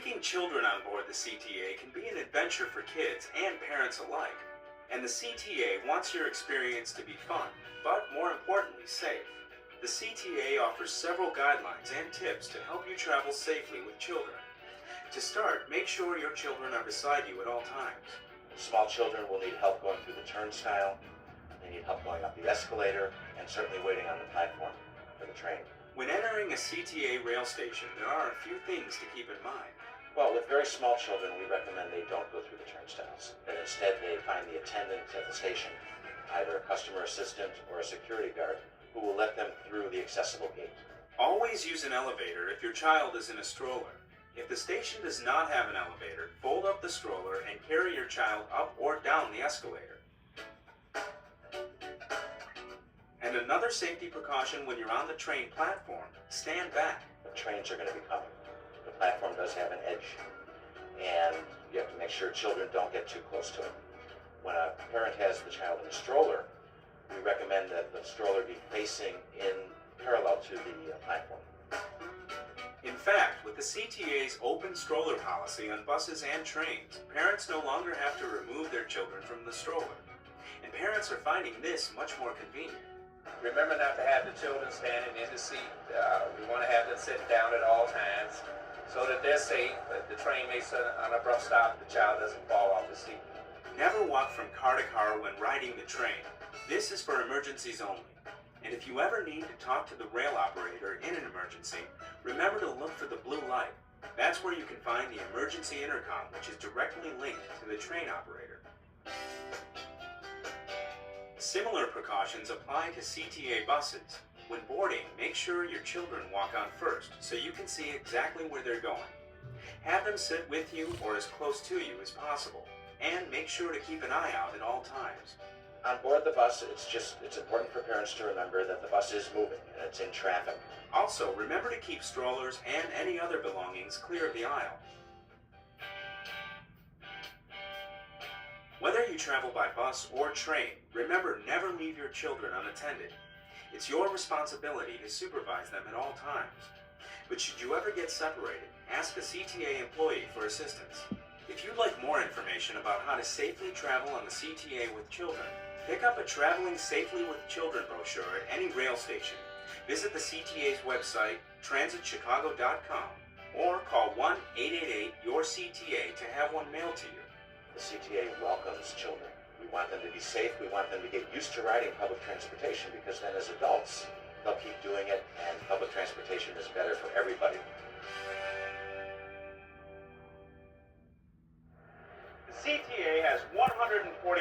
Taking children on board the CTA can be an adventure for kids and parents alike. And the CTA wants your experience to be fun, but more importantly, safe. The CTA offers several guidelines and tips to help you travel safely with children. To start, make sure your children are beside you at all times. Small children will need help going through the turnstile, they need help going up the escalator, and certainly waiting on the platform for the train. When entering a CTA rail station, there are a few things to keep in mind. Well, with very small children, we recommend they don't go through the turnstiles, that instead they find the attendant at the station, either a customer assistant or a security guard, who will let them through the accessible gate. Always use an elevator if your child is in a stroller. If the station does not have an elevator, fold up the stroller and carry your child up or down the escalator. And another safety precaution when you're on the train platform, stand back. The trains are going to be coming. The platform does have an edge, and you have to make sure children don't get too close to it. When a parent has the child in a stroller, we recommend that the stroller be facing in parallel to the platform. In fact, with the CTA's open stroller policy on buses and trains, parents no longer have to remove their children from the stroller. And parents are finding this much more convenient. Remember not to have the children standing in the seat. We want to have them sitting down at all times so that they're safe. But the train makes an abrupt stop, the child doesn't fall off the seat. Never walk from car to car when riding the train. This is for emergencies only. And if you ever need to talk to the rail operator in an emergency, remember to look for the blue light. That's where you can find the emergency intercom, which is directly linked to the train operator. Similar precautions apply to CTA buses. When boarding, make sure your children walk on first so you can see exactly where they're going. Have them sit with you or as close to you as possible, and make sure to keep an eye out at all times. On board the bus, it's important for parents to remember that the bus is moving and it's in traffic. Also, remember to keep strollers and any other belongings clear of the aisle. Whether you travel by bus or train, remember never leave your children unattended. It's your responsibility to supervise them at all times. But should you ever get separated, ask a CTA employee for assistance. If you'd like more information about how to safely travel on the CTA with children, pick up a Traveling Safely with Children brochure at any rail station. Visit the CTA's website, transitchicago.com, or call 1-888-YOUR-CTA to have one mailed to you. The CTA welcomes children. We want them to be safe. We want them to get used to riding public transportation, because then as adults, they'll keep doing it, and public transportation is better for everybody. The CTA has 144